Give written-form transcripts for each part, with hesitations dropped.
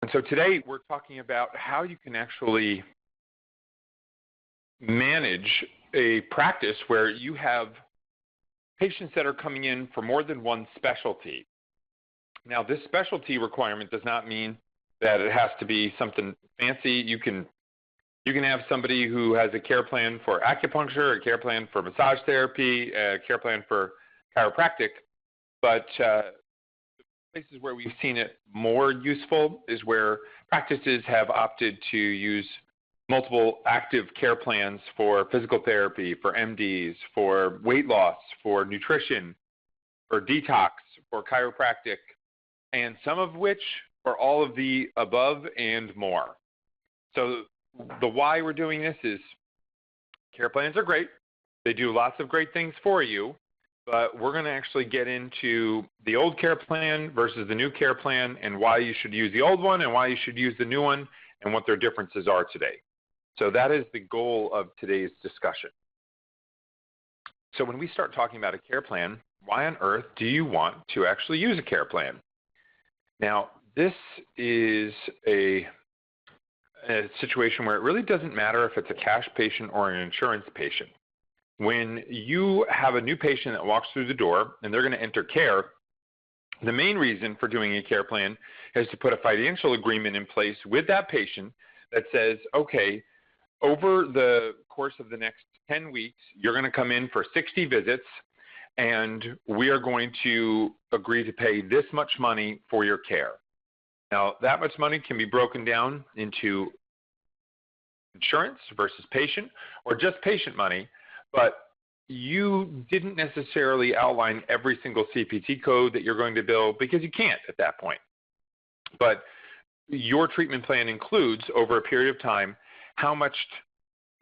And so today we're talking about how you can actually manage a practice where you have patients that are coming in for more than one specialty. Now, this specialty requirement does not mean that it has to be something fancy. You can have somebody who has a care plan for acupuncture, a care plan for massage therapy, a care plan for chiropractic, but places where we've seen it more useful is where practices have opted to use multiple active care plans for physical therapy, for MDs, for weight loss, for nutrition, for detox, for chiropractic, and some of which are all of the above and more. So the why we're doing this is care plans are great. They do lots of great things for you, but we're going to actually get into the old care plan versus the new care plan and why you should use the old one and why you should use the new one and what their differences are today. So that is the goal of today's discussion. So when we start talking about a care plan, why on earth do you want to actually use a care plan? Now, this is a situation where it really doesn't matter if it's a cash patient or an insurance patient. When you have a new patient that walks through the door and they're going to enter care, the main reason for doing a care plan is to put a financial agreement in place with that patient that says, okay, over the course of the next 10 weeks, you're going to come in for 60 visits, and we are going to agree to pay this much money for your care. Now, that much money can be broken down into insurance versus patient, or just patient money, but you didn't necessarily outline every single CPT code that you're going to bill because you can't at that point. But your treatment plan includes, over a period of time, how much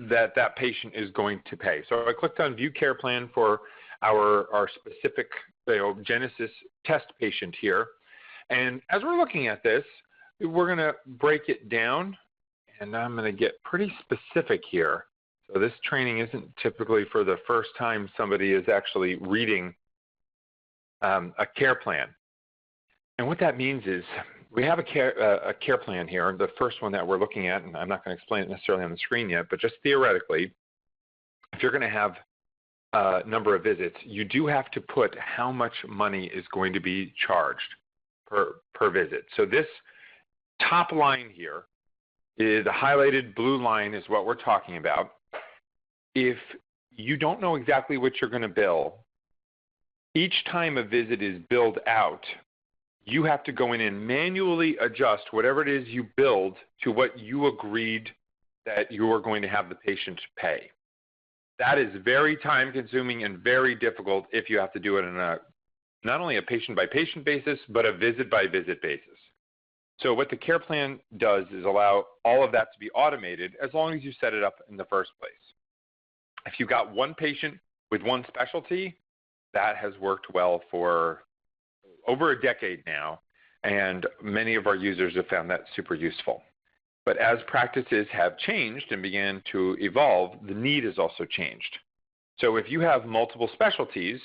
that patient is going to pay. So I clicked on View Care Plan for our specific Genesis test patient here. And as we're looking at this, we're going to break it down, and I'm going to get pretty specific here. So this training isn't typically for the first time somebody is actually reading a care plan. And what that means is we have a care plan here, the first one that we're looking at, and I'm not going to explain it necessarily on the screen yet, but just theoretically, if you're going to have a number of visits, you do have to put how much money is going to be charged per visit. So this top line here, the highlighted blue line is what we're talking about. If you don't know exactly what you're going to bill, each time a visit is billed out, you have to go in and manually adjust whatever it is you billed to what you agreed that you are going to have the patient pay. That is very time consuming and very difficult if you have to do it on a not only a patient by patient basis, but a visit by visit basis. So what the care plan does is allow all of that to be automated as long as you set it up in the first place. If you've got one patient with one specialty, that has worked well for over a decade now, and many of our users have found that super useful. But as practices have changed and began to evolve, the need has also changed. So if you have multiple specialties,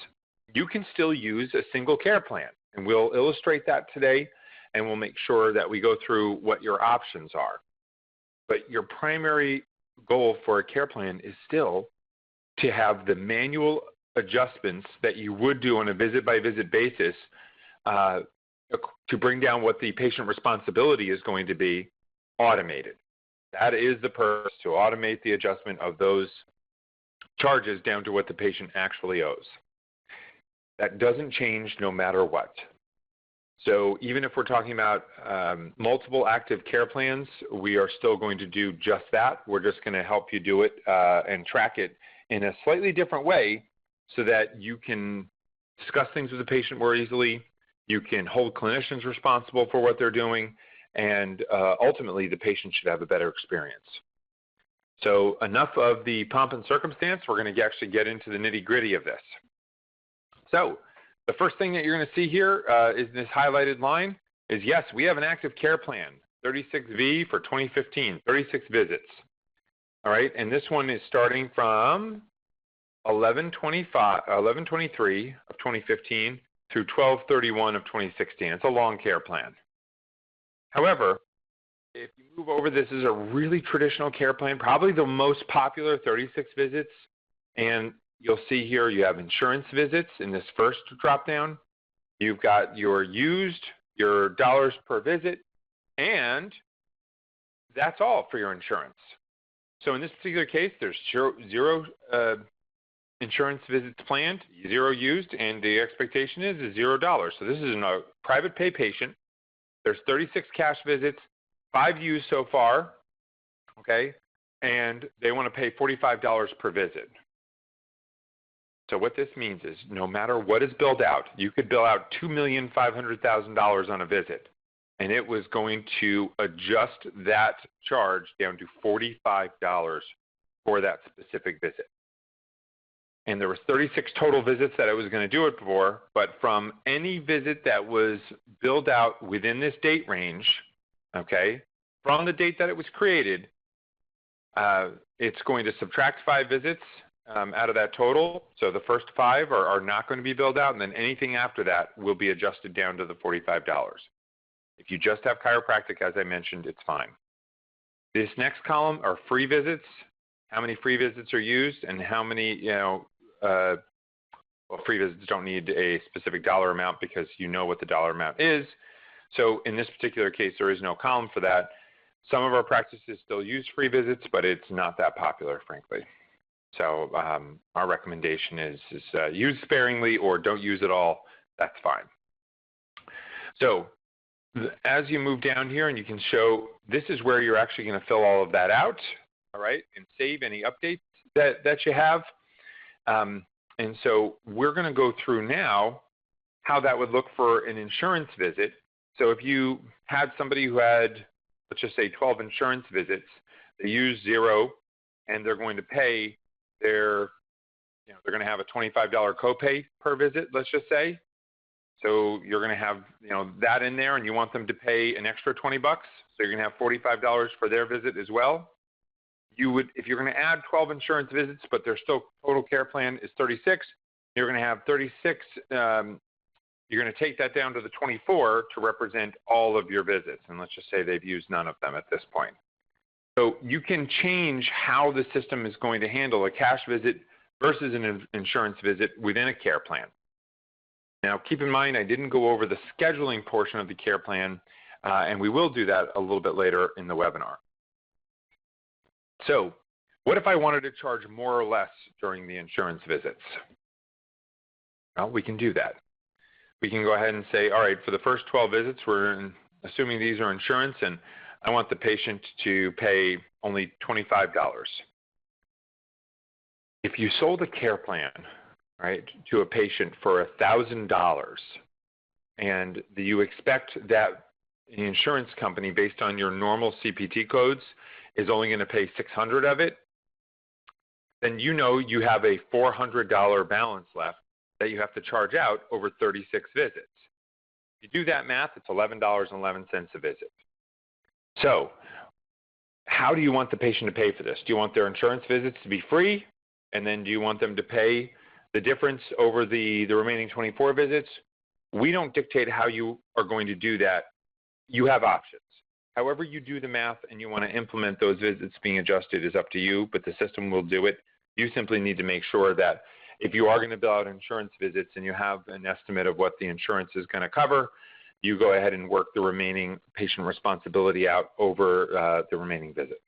you can still use a single care plan, and we'll illustrate that today, and we'll make sure that we go through what your options are. But your primary goal for a care plan is still to have the manual adjustments that you would do on a visit-by-visit basis to bring down what the patient responsibility is going to be automated. That is the purpose, to automate the adjustment of those charges down to what the patient actually owes. That doesn't change no matter what. So even if we're talking about multiple active care plans, we are still going to do just that. We're just going to help you do it and track it in a slightly different way so that you can discuss things with the patient more easily, you can hold clinicians responsible for what they're doing, and ultimately the patient should have a better experience. So enough of the pomp and circumstance. We're going to actually get into the nitty-gritty of this. So the first thing that you're going to see here is this highlighted line is, yes, we have an active care plan, 36V for 2015, 36 visits. All right, and this one is starting from 11/23 of 2015 through 12/31 of 2016. It's a long care plan. However, if you move over, this is a really traditional care plan, probably the most popular, 36 visits. And you'll see here you have insurance visits in this first drop down. You've got your used, your dollars per visit, and that's all for your insurance. So in this particular case, there's zero insurance visits planned, 0 used, and the expectation is $0. So this is a private pay patient. There's 36 cash visits, 5 used so far, okay, and they want to pay $45 per visit. So what this means is no matter what is billed out, you could bill out $2,500,000 on a visit, and it was going to adjust that charge down to $45 for that specific visit. And there was 36 total visits that I was going to do it for, but from any visit that was billed out within this date range, okay, from the date that it was created, it's going to subtract 5 visits out of that total. So the first 5 are not going to be billed out, and then anything after that will be adjusted down to the $45. If you just have chiropractic, as I mentioned, it's fine. This next column are free visits. How many free visits are used, and how many, well, free visits don't need a specific dollar amount because you know what the dollar amount is. So in this particular case, there is no column for that. Some of our practices still use free visits, but it's not that popular, frankly. So our recommendation is use sparingly or don't use it all. That's fine. So as you move down here, and you can show, this is where you're actually going to fill all of that out, all right, and save any updates that you have. And so we're going to go through now how that would look for an insurance visit. So if you had somebody who had, let's just say 12 insurance visits, they use 0, and they're going to pay they're going to have a $25 copay per visit, let's just say. So you're going to have, that in there, and you want them to pay an extra 20 bucks. So you're going to have $45 for their visit as well. You would, if you're going to add 12 insurance visits, but their still total care plan is 36, you're going to have 36. You're going to take that down to the 24 to represent all of your visits. And let's just say they've used none of them at this point. So you can change how the system is going to handle a cash visit versus an insurance visit within a care plan. Now, keep in mind, I didn't go over the scheduling portion of the care plan, and we will do that a little bit later in the webinar. So what if I wanted to charge more or less during the insurance visits? Well, we can do that. We can go ahead and say, all right, for the first 12 visits, we're assuming these are insurance, and I want the patient to pay only $25. If you sold a care plan, right, to a patient for $1,000, and you expect that the insurance company, based on your normal CPT codes, is only going to pay $600 of it, then you know you have a $400 balance left that you have to charge out over 36 visits. If you do that math, it's $11.11 a visit. So how do you want the patient to pay for this? Do you want their insurance visits to be free? And then do you want them to pay the difference over the remaining 24 visits? We don't dictate how you are going to do that. You have options. However you do the math and you want to implement those visits being adjusted is up to you, but the system will do it. You simply need to make sure that if you are going to bill out insurance visits and you have an estimate of what the insurance is going to cover, you go ahead and work the remaining patient responsibility out over the remaining visits.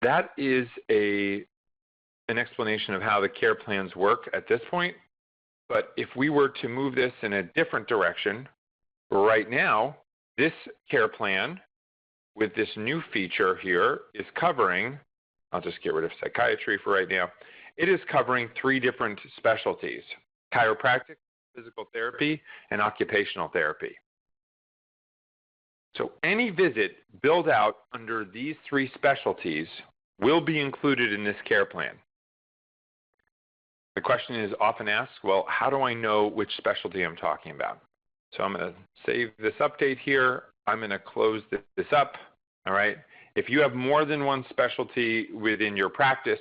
That is an explanation of how the care plans work at this point. But if we were to move this in a different direction, right now, this care plan with this new feature here is covering, I'll just get rid of psychiatry for right now, it is covering 3 different specialties: chiropractic, physical therapy, and occupational therapy. So any visit billed out under these 3 specialties will be included in this care plan. The question is often asked, well, how do I know which specialty I'm talking about? So I'm going to save this update here. I'm going to close this up, all right? If you have more than one specialty within your practice,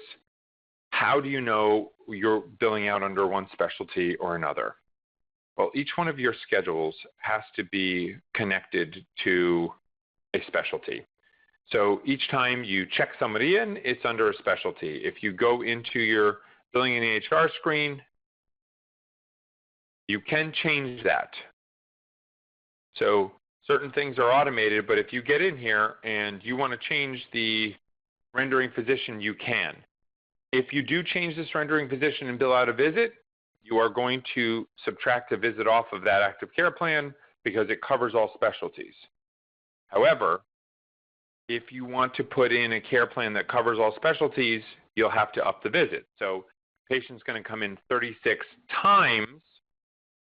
how do you know you're billing out under one specialty or another? Well, each one of your schedules has to be connected to a specialty. So each time you check somebody in, it's under a specialty. If you go into your billing and EHR screen, you can change that. So certain things are automated, but if you get in here and you want to change the rendering physician, you can. If you do change this rendering physician and bill out a visit, you are going to subtract a visit off of that active care plan because it covers all specialties. However, if you want to put in a care plan that covers all specialties, you'll have to up the visit. So the patient's going to come in 36 times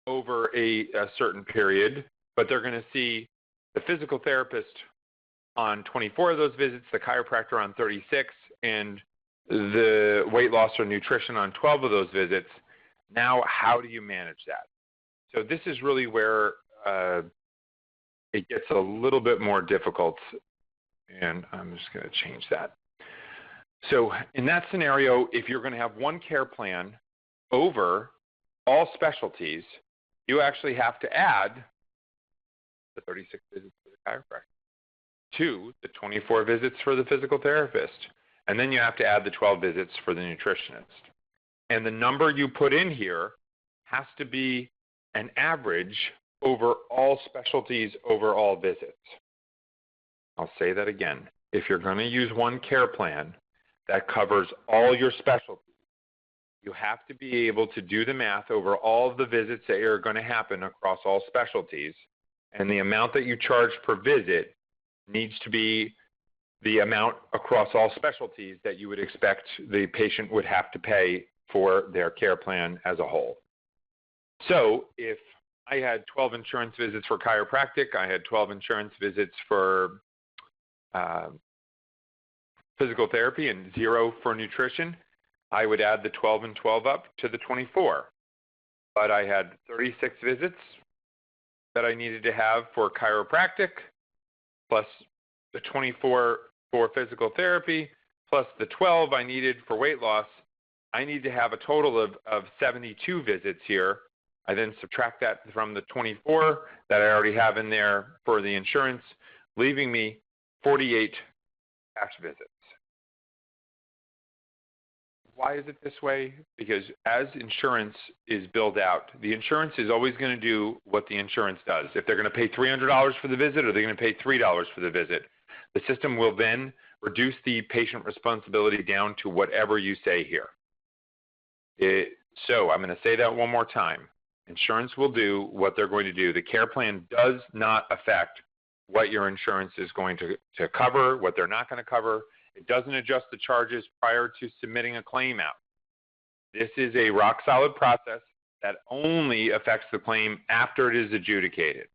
over a certain period, but they're going to see the physical therapist on 24 of those visits, the chiropractor on 36, and the weight loss or nutrition on 12 of those visits. Now, how do you manage that? So this is really where it gets a little bit more difficult, and I'm just going to change that. So in that scenario, if you're going to have one care plan over all specialties, you actually have to add the 36 visits for the chiropractor to the 24 visits for the physical therapist, and then you have to add the 12 visits for the nutritionist. And the number you put in here has to be an average over all specialties over all visits. I'll say that again. If you're going to use one care plan that covers all your specialties, you have to be able to do the math over all of the visits that are going to happen across all specialties, and the amount that you charge per visit needs to be the amount across all specialties that you would expect the patient would have to pay for their care plan as a whole. So if I had 12 insurance visits for chiropractic, I had 12 insurance visits for physical therapy, and 0 for nutrition, I would add the 12 and 12 up to the 24. But I had 36 visits that I needed to have for chiropractic, plus the 24 for physical therapy, plus the 12 I needed for weight loss. I need to have a total of 72 visits here. I then subtract that from the 24 that I already have in there for the insurance, leaving me 48 cash visits. Why is it this way? Because as insurance is billed out, the insurance is always going to do what the insurance does. If they're going to pay $300 for the visit, or they're going to pay $3 for the visit, the system will then reduce the patient responsibility down to whatever you say here. So I'm going to say that one more time. Insurance will do what they're going to do. The care plan does not affect what your insurance is going to cover, what they're not going to cover. It doesn't adjust the charges prior to submitting a claim out. This is a rock-solid process that only affects the claim after it is adjudicated.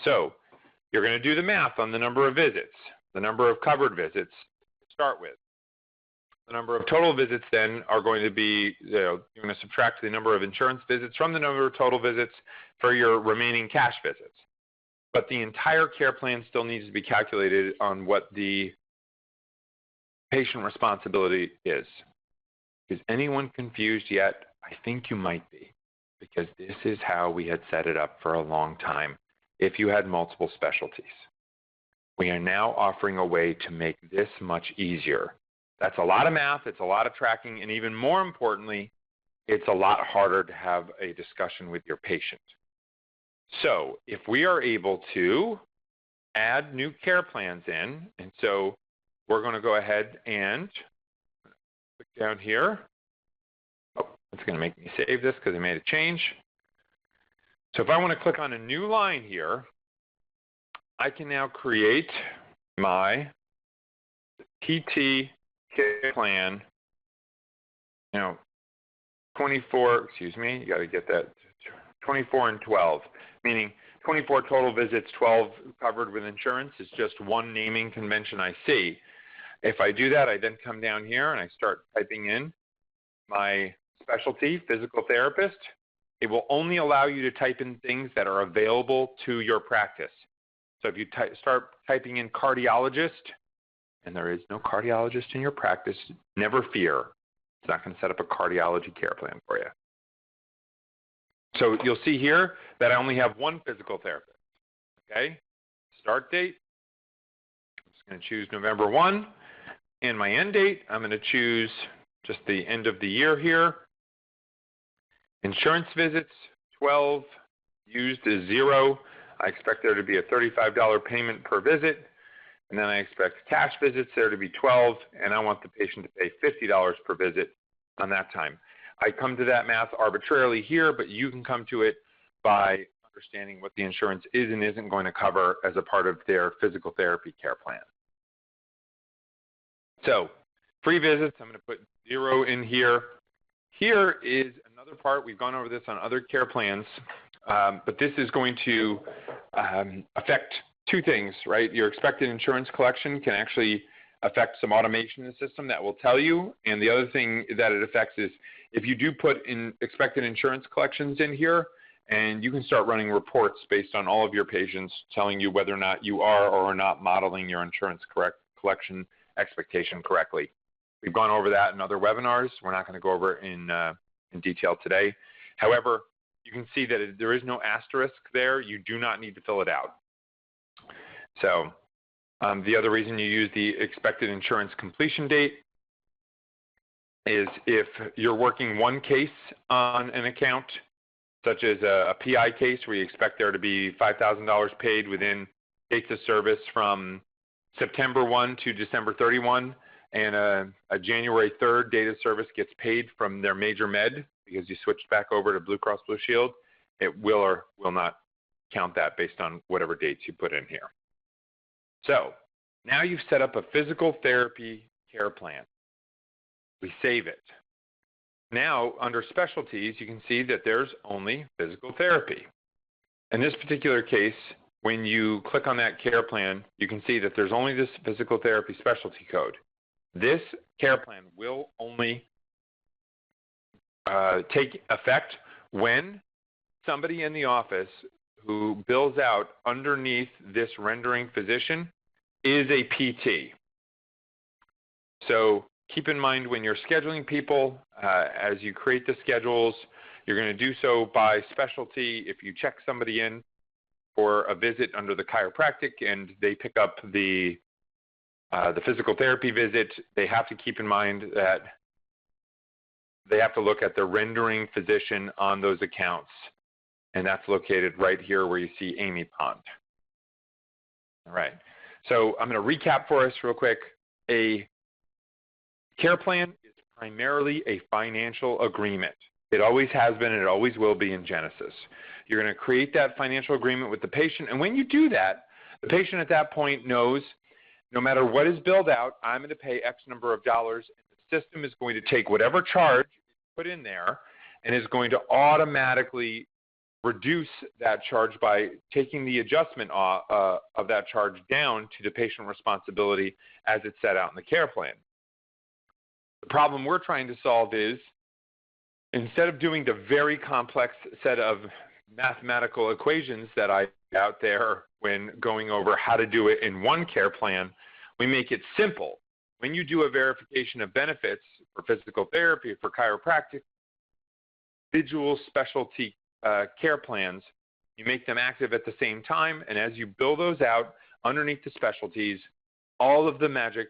So you're going to do the math on the number of visits, the number of covered visits to start with. The number of total visits then are going to be, you're going to subtract the number of insurance visits from the number of total visits for your remaining cash visits. But the entire care plan still needs to be calculated on what the patient responsibility is. Is anyone confused yet? I think you might be, because this is how we had set it up for a long time if you had multiple specialties. We are now offering a way to make this much easier. That's a lot of math, it's a lot of tracking, and even more importantly, it's a lot harder to have a discussion with your patient. So if we are able to add new care plans in, and so we're going to go ahead and click down here. Oh, it's going to make me save this because I made a change. So if I want to click on a new line here, I can now create my PT care plan, 24, you got to get that, 24 and 12, meaning 24 total visits, 12 covered with insurance is just one naming convention I see. If I do that, I then come down here and I start typing in my specialty, physical therapist. It will only allow you to type in things that are available to your practice. So if you start typing in cardiologist, and there is no cardiologist in your practice, never fear. It's not going to set up a cardiology care plan for you. So you'll see here that I only have one physical therapist. Okay? Start date, I'm going to choose November 1. And my end date, I'm going to choose just the end of the year here. Insurance visits, 12. Used is 0. I expect there to be a $35 payment per visit. And then I expect cash visits there to be 12. And I want the patient to pay $50 per visit on that time. I come to that math arbitrarily here, but you can come to it by understanding what the insurance is and isn't going to cover as a part of their physical therapy care plan. So free visits, I'm going to put 0 in here. Here is another part. We've gone over this on other care plans, but this is going to affect two things, right? Your expected insurance collection can actually affect some automation in the system that will tell you. And the other thing that it affects is if you do put in expected insurance collections in here, and you can start running reports based on all of your patients telling you whether or not you are or are not modeling your insurance collection expectation correctly. We've gone over that in other webinars. We're not going to go over it in detail today. However, you can see that there is no asterisk there. You do not need to fill it out. So the other reason you use the expected insurance completion date is if you're working one case on an account, such as a PI case where you expect there to be $5,000 paid within dates of service from September 1 to December 31, and a January 3rd date of service gets paid from their major med because you switched back over to Blue Cross Blue Shield, it will or will not count that based on whatever dates you put in here. So now you've set up a physical therapy care plan. We save it. Now, under specialties, you can see that there's only physical therapy. In this particular case, when you click on that care plan, you can see that there's only this physical therapy specialty code. This care plan will only take effect when somebody in the office who bills out underneath this rendering physician is a PT. So keep in mind when you're scheduling people, as you create the schedules, you're going to do so by specialty. If you check somebody in for a visit under the chiropractic and they pick up the physical therapy visit, they have to keep in mind that they have to look at the rendering physician on those accounts. And that's located right here where you see Amy Pond. All right. So I'm going to recap for us real quick. A care plan is primarily a financial agreement. It always has been and it always will be in Genesis. You're going to create that financial agreement with the patient, and when you do that, the patient at that point knows no matter what is billed out, I'm going to pay X number of dollars, and the system is going to take whatever charge put in there and is going to automatically reduce that charge by taking the adjustment of that charge down to the patient responsibility as it's set out in the care plan. The problem we're trying to solve is instead of doing the very complex set of mathematical equations that I out there when going over how to do it in one care plan, we make it simple. When you do a verification of benefits for physical therapy, for chiropractic, individual specialty care plans, you make them active at the same time, and as you bill those out underneath the specialties, all of the magic,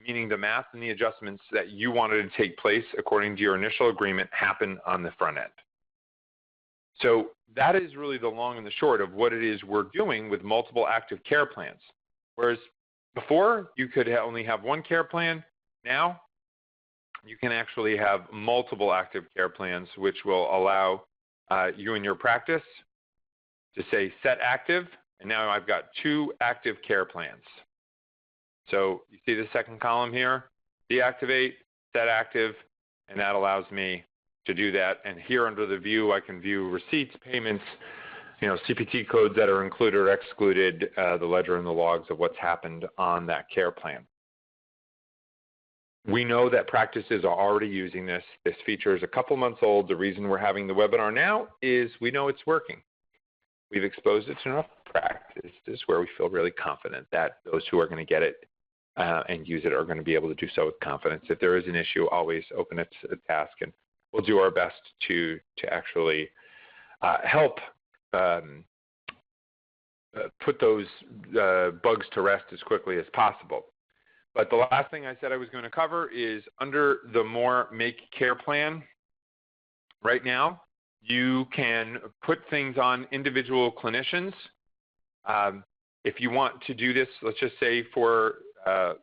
meaning the math and the adjustments that you wanted to take place according to your initial agreement, happen on the front end. So that is really the long and the short of what it is we're doing with multiple active care plans. Whereas before, you could only have one care plan. Now, you can actually have multiple active care plans, which will allow you and your practice to say set active, and now I've got 2 active care plans. So you see the second column here, deactivate, set active, and that allows me to do that. And here under the view, I can view receipts, payments, CPT codes that are included or excluded, the ledger and the logs of what's happened on that care plan. We know that practices are already using this. This feature is a couple months old. The reason we're having the webinar now is we know it's working. We've exposed it to enough practices where we feel really confident that those who are going to get it and use it are going to be able to do so with confidence. If there is an issue, always open it to the task, and we'll do our best to actually help put those bugs to rest as quickly as possible. But the last thing I said I was going to cover is under the More Make Care plan, right now, you can put things on individual clinicians. If you want to do this, let's just say for I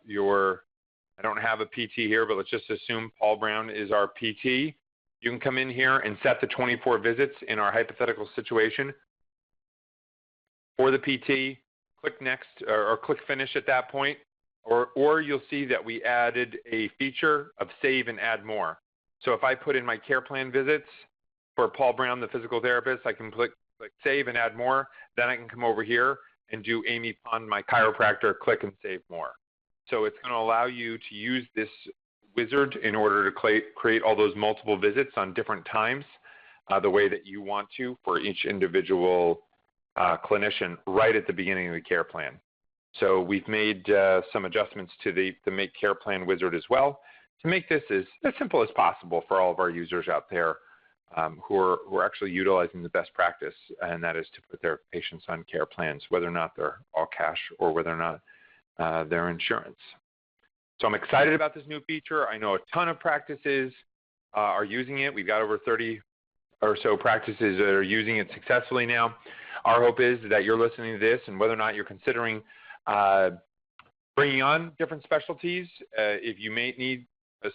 don't have a PT here, but let's just assume Paul Brown is our PT. You can come in here and set the 24 visits in our hypothetical situation for the PT, click next or click finish at that point, or you'll see that we added a feature of save and add more. So if I put in my care plan visits for Paul Brown, the physical therapist, I can click save and add more. Then I can come over here and do Amy Pond, my chiropractor, click and save more. So it's going to allow you to use this wizard in order to create all those multiple visits on different times the way that you want to for each individual clinician right at the beginning of the care plan. So we've made some adjustments to the Make Care Plan wizard as well to make this as simple as possible for all of our users out there who are actually utilizing the best practice, and that is to put their patients on care plans, whether or not they're all cash or whether or not they're insurance. So I'm excited about this new feature. I know a ton of practices are using it. We've got over 30 or so practices that are using it successfully now. Our hope is that you're listening to this, and whether or not you're considering bringing on different specialties, if you may need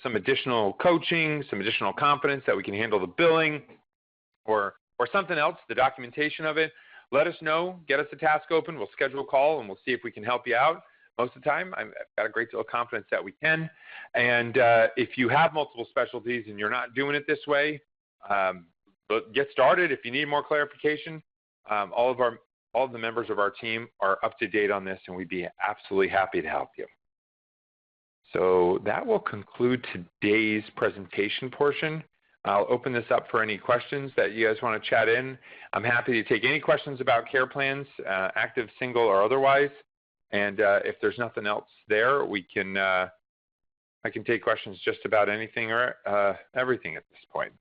some additional coaching, some additional confidence that we can handle the billing or something else, the documentation of it, let us know. Get us a task open. We'll schedule a call, and we'll see if we can help you out. Most of the time, I've got a great deal of confidence that we can. And if you have multiple specialties and you're not doing it this way, get started. If you need more clarification, all of the members of our team are up to date on this, and we'd be absolutely happy to help you. So that will conclude today's presentation portion. I'll open this up for any questions that you guys want to chat in. I'm happy to take any questions about care plans, active, single, or otherwise. And if there's nothing else there, we can I can take questions just about anything or everything at this point.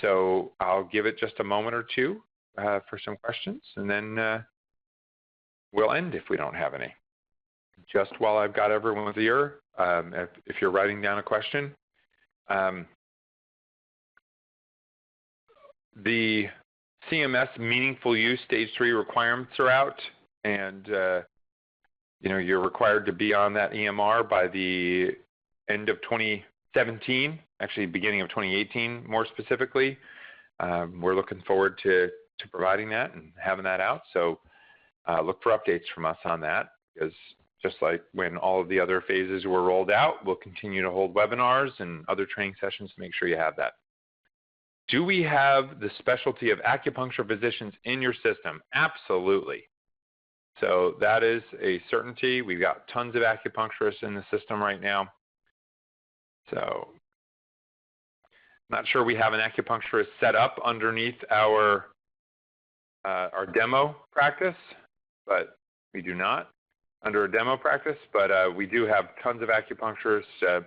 So I'll give it just a moment or two for some questions, and then we'll end if we don't have any. Just while I've got everyone's ear, if you're writing down a question, the CMS Meaningful Use Stage 3 requirements are out, and you're required to be on that EMR by the end of 2017, actually beginning of 2018 more specifically. We're looking forward to providing that and having that out, so look for updates from us on that, because just like when all of the other phases were rolled out, we'll continue to hold webinars and other training sessions to make sure you have that. Do we have the specialty of acupuncture physicians in your system? Absolutely. So that is a certainty. We've got tons of acupuncturists in the system right now. So I'm not sure we have an acupuncturist set up underneath our demo practice, but we do not under a demo practice, but we do have tons of acupuncturists.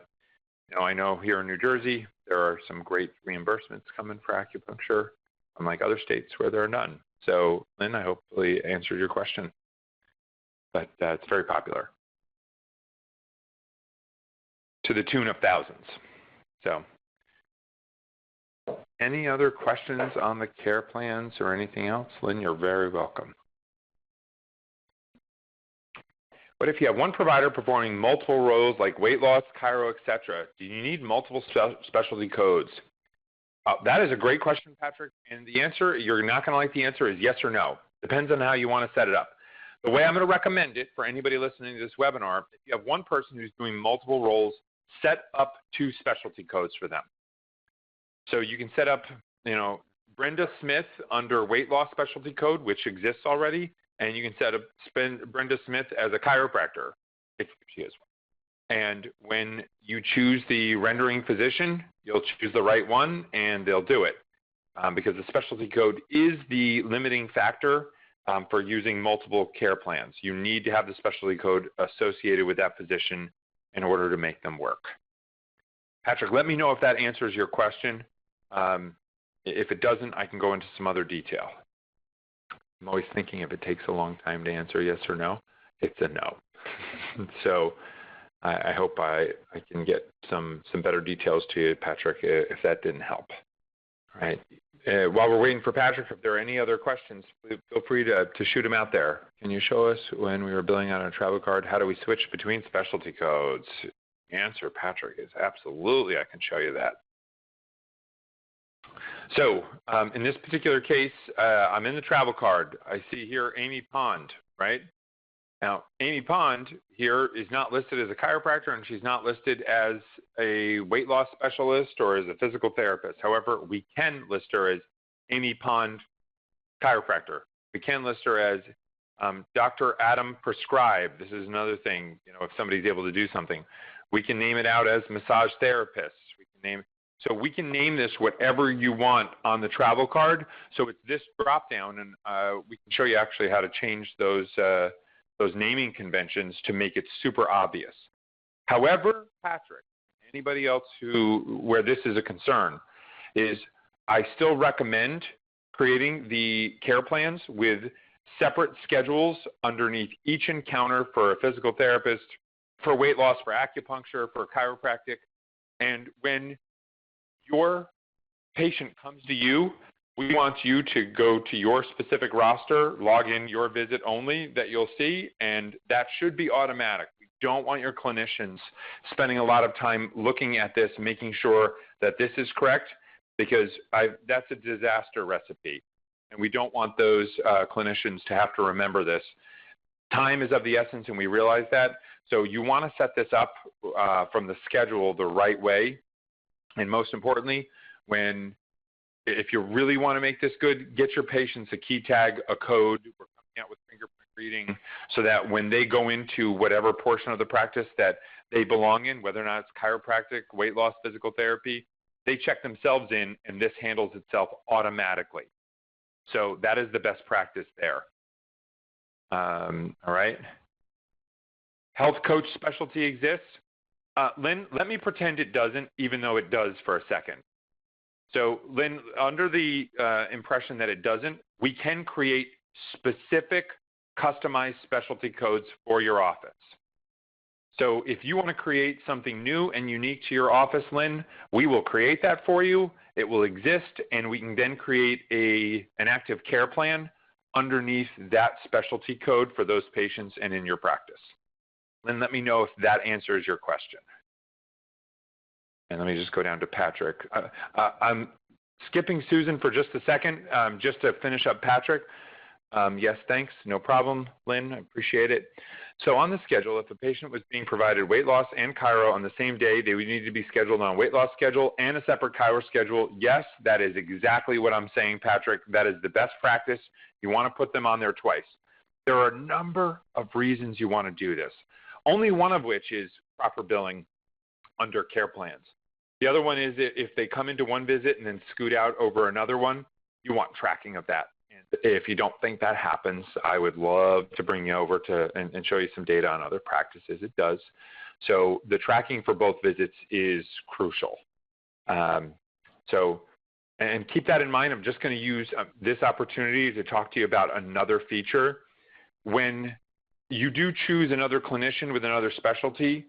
I know here in New Jersey, there are some great reimbursements coming for acupuncture, unlike other states where there are none. So, Lynn, I hopefully answered your question, but it's very popular to the tune of thousands. So, any other questions on the care plans or anything else? Lynn, you're very welcome. But if you have one provider performing multiple roles like weight loss, chiro, etc., do you need multiple specialty codes? That is a great question, Patrick. And the answer, you're not going to like the answer, is yes or no. Depends on how you want to set it up. The way I'm going to recommend it for anybody listening to this webinar, if you have one person who's doing multiple roles, set up 2 specialty codes for them. So you can set up, Brenda Smith under weight loss specialty code, which exists already. And you can set up Brenda Smith as a chiropractor, if she is one. And when you choose the rendering physician, you'll choose the right one, and they'll do it. Because the specialty code is the limiting factor for using multiple care plans. You need to have the specialty code associated with that physician in order to make them work. Patrick, let me know if that answers your question. If it doesn't, I can go into some other detail. I'm always thinking if it takes a long time to answer yes or no, it's a no. So I hope I can get some better details to you, Patrick, if that didn't help. All right. While we're waiting for Patrick, if there are any other questions, feel free to shoot them out there. Can you show us when we were billing on a travel card, how do we switch between specialty codes? The answer, Patrick, is absolutely, I can show you that. So in this particular case, I'm in the travel card. I see here Amy Pond, right? Now, Amy Pond here is not listed as a chiropractor, and she's not listed as a weight loss specialist or as a physical therapist. However, we can list her as Amy Pond chiropractor. We can list her as Dr. Adam Prescribe. This is another thing, if somebody's able to do something. We can name it out as massage therapist. So we can name this whatever you want on the travel card. So it's this drop down, and we can show you actually how to change those naming conventions to make it super obvious. However, Patrick, anybody else where this is a concern, is I still recommend creating the care plans with separate schedules underneath each encounter for a physical therapist, for weight loss, for acupuncture, for chiropractic. And when your patient comes to you, we want you to go to your specific roster, log in your visit only that you'll see, and that should be automatic. We don't want your clinicians spending a lot of time looking at this, making sure that this is correct, because that's a disaster recipe, and we don't want those clinicians to have to remember this. Time is of the essence, and we realize that, so you want to set this up from the schedule the right way, and most importantly, if you really want to make this good, get your patients a key tag, a code. We're coming out with fingerprint reading so that when they go into whatever portion of the practice that they belong in, whether or not it's chiropractic, weight loss, physical therapy, they check themselves in, and this handles itself automatically. So that is the best practice there. All right. Health coach specialty exists. Lynn, let me pretend it doesn't, even though it does for a second. So, Lynn, under the impression that it doesn't, we can create specific customized specialty codes for your office. So if you want to create something new and unique to your office, Lynn, we will create that for you. It will exist, and we can then create an active care plan underneath that specialty code for those patients and in your practice. Lynn, let me know if that answers your question. And let me just go down to Patrick. I'm skipping Susan for just a second, just to finish up Patrick. Yes, thanks. No problem, Lynn. I appreciate it. So on the schedule, if a patient was being provided weight loss and chiro on the same day, they would need to be scheduled on a weight loss schedule and a separate chiro schedule. Yes, that is exactly what I'm saying, Patrick. That is the best practice. You want to put them on there twice. There are a number of reasons you want to do this, only one of which is proper billing under care plans. The other one is if they come into one visit and then scoot out over another one, you want tracking of that. And if you don't think that happens, I would love to bring you over and show you some data on other practices. It does. So the tracking for both visits is crucial. And keep that in mind. I'm just going to use this opportunity to talk to you about another feature. When you do choose another clinician with another specialty,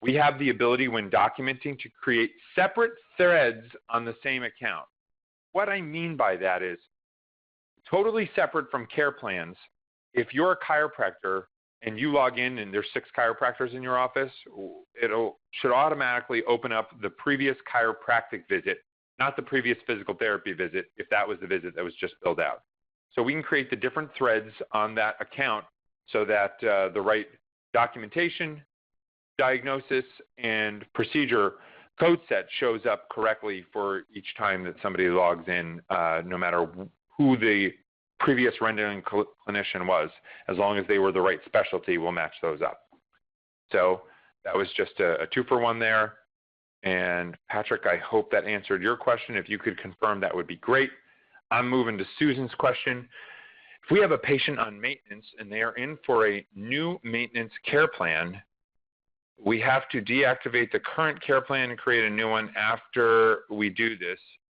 we have the ability when documenting to create separate threads on the same account. What I mean by that is totally separate from care plans. If you're a chiropractor and you log in and there's 6 chiropractors in your office, it should automatically open up the previous chiropractic visit, not the previous physical therapy visit, if that was the visit that was just filled out. So we can create the different threads on that account so that the right documentation, diagnosis, and procedure code set shows up correctly for each time that somebody logs in, no matter who the previous rendering clinician was. As long as they were the right specialty, we'll match those up. So that was just a 2-for-1 there. And Patrick, I hope that answered your question. If you could confirm, that would be great. I'm moving to Susan's question. If we have a patient on maintenance and they are in for a new maintenance care plan, we have to deactivate the current care plan and create a new one after we do this.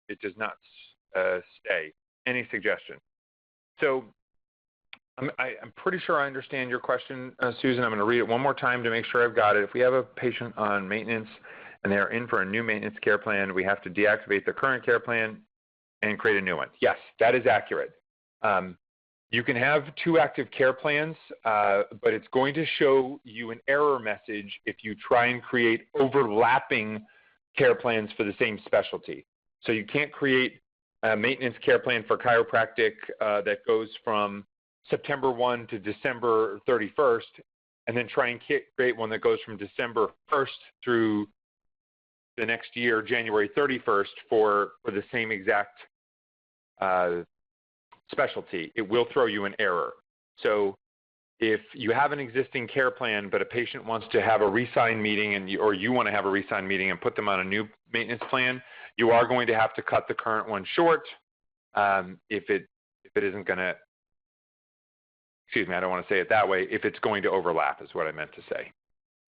It does not stay. Any suggestion? So I'm pretty sure I understand your question, Susan. I'm going to read it one more time to make sure I've got it. If we have a patient on maintenance and they are in for a new maintenance care plan, we have to deactivate the current care plan and create a new one. Yes, that is accurate. You can have 2 active care plans, but it's going to show you an error message if you try and create overlapping care plans for the same specialty. So you can't create a maintenance care plan for chiropractic that goes from September 1 to December 31st, and then try and create one that goes from December 1st through the next year, January 31st, for the same exact specialty. It will throw you an error. So if you have an existing care plan, but a patient wants to have a re-sign meeting, or you want to have a re-sign meeting and put them on a new maintenance plan, you are going to have to cut the current one short if it isn't going to, excuse me, I don't want to say it that way, if it's going to overlap is what I meant to say.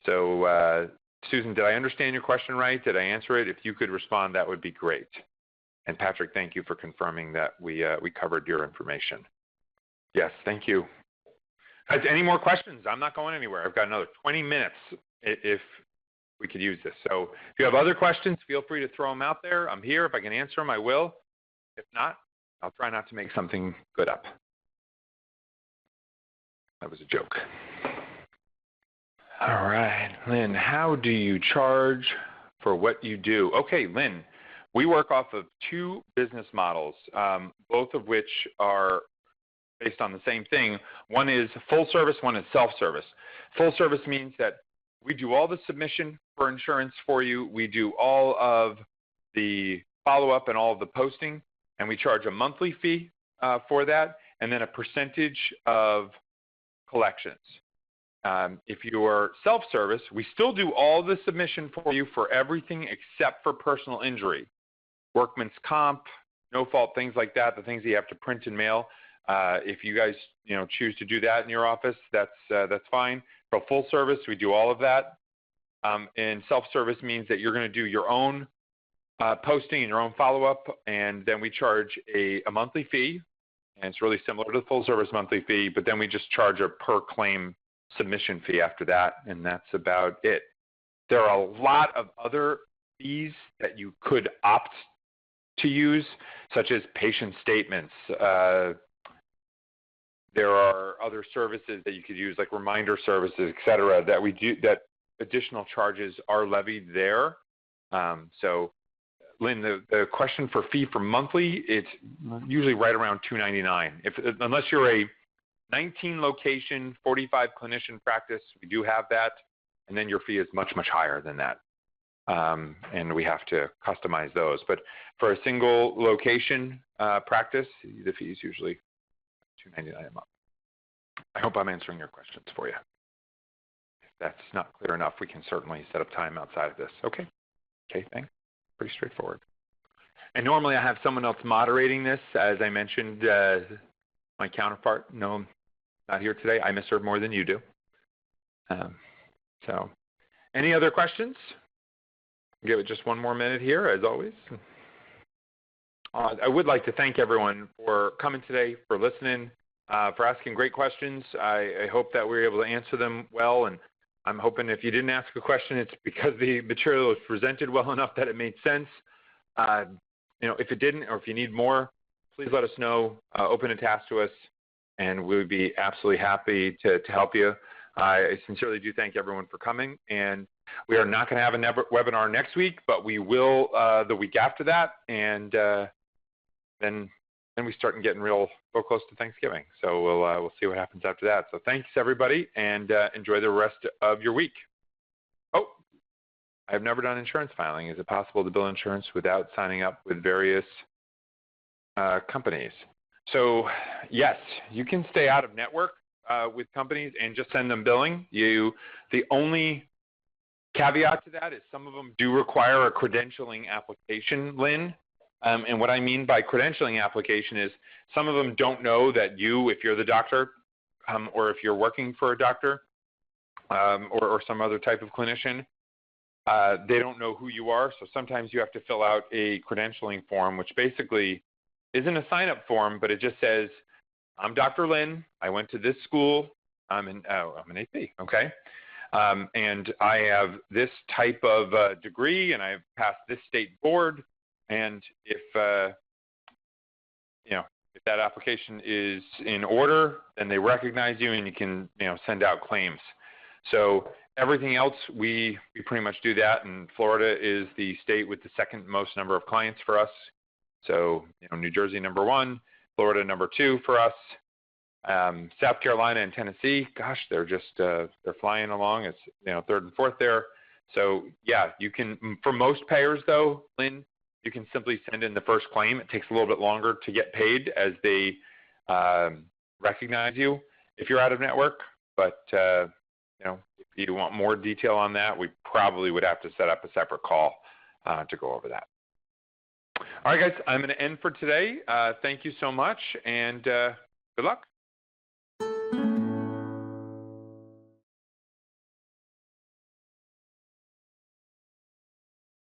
So Susan, did I understand your question right? Did I answer it? If you could respond, that would be great. And Patrick, thank you for confirming that we covered your information. Yes, thank you. Any more questions? I'm not going anywhere. I've got another 20 minutes if we could use this. So if you have other questions, feel free to throw them out there. I'm here. If I can answer them, I will. If not, I'll try not to make something good up. That was a joke. All right, Lynn, how do you charge for what you do? Okay, Lynn, we work off of 2 business models, both of which are based on the same thing. One is full service, one is self-service. Full service means that we do all the submission for insurance for you. We do all of the follow-up and all of the posting, and we charge a monthly fee for that, and then a percentage of collections. If you're self-service, we still do all the submission for you for everything except for personal injury. Workman's comp, no fault, things like that, the things that you have to print and mail. If you guys choose to do that in your office, that's fine. For full service, we do all of that. And self-service means that you're going to do your own posting and your own follow-up, and then we charge a monthly fee. And it's really similar to the full service monthly fee, but then we just charge a per claim submission fee after that, and that's about it. There are a lot of other fees that you could opt to use, such as patient statements. There are other services that you could use, like reminder services, et cetera, that we do, that additional charges are levied there. So Lynn, the question for fee for monthly, it's usually right around $299. Unless you're a 19 location, 45 clinician practice, we do have that, and then your fee is much, much higher than that. And we have to customize those. But for a single location practice, the fee is usually $299 a month. I hope I'm answering your questions for you. If that's not clear enough, we can certainly set up time outside of this. Okay. Okay, thanks. Pretty straightforward. And normally I have someone else moderating this. As I mentioned, my counterpart, no, not here today. I miss her more than you do. So any other questions? Give it just one more minute here, as always. I would like to thank everyone for coming today, for listening, for asking great questions. I hope that we were able to answer them well, and I'm hoping if you didn't ask a question, it's because the material was presented well enough that it made sense. If it didn't, or if you need more, please let us know. Open a task to us, and we would be absolutely happy to help you. I sincerely do thank everyone for coming, and we are not going to have a webinar next week, but we will the week after that, and then we start getting real close to Thanksgiving. So we'll see what happens after that. So thanks everybody, and enjoy the rest of your week. Oh, I've never done insurance filing. Is it possible to bill insurance without signing up with various companies? So yes, you can stay out of network with companies and just send them billing. The only caveat to that is some of them do require a credentialing application, Lynn. And what I mean by credentialing application is some of them don't know that you, if you're the doctor, or if you're working for a doctor, or some other type of clinician, they don't know who you are. So sometimes you have to fill out a credentialing form, which basically isn't a sign-up form, but it just says, I'm Dr. Lynn. I went to this school. I'm an AP, okay? And I have this type of degree, and I've passed this state board. And if if that application is in order, then they recognize you, and you can send out claims. So everything else, we pretty much do that. And Florida is the state with the second most number of clients for us. So New Jersey #1, Florida #2 for us. South Carolina and Tennessee, gosh, they're just they're flying along. It's third and fourth there. So yeah, you can, for most payers though, Lynn, you can simply send in the first claim. It takes a little bit longer to get paid as they recognize you if you're out of network. But if you want more detail on that, we probably would have to set up a separate call to go over that. All right, guys, I'm going to end for today. Thank you so much, and good luck.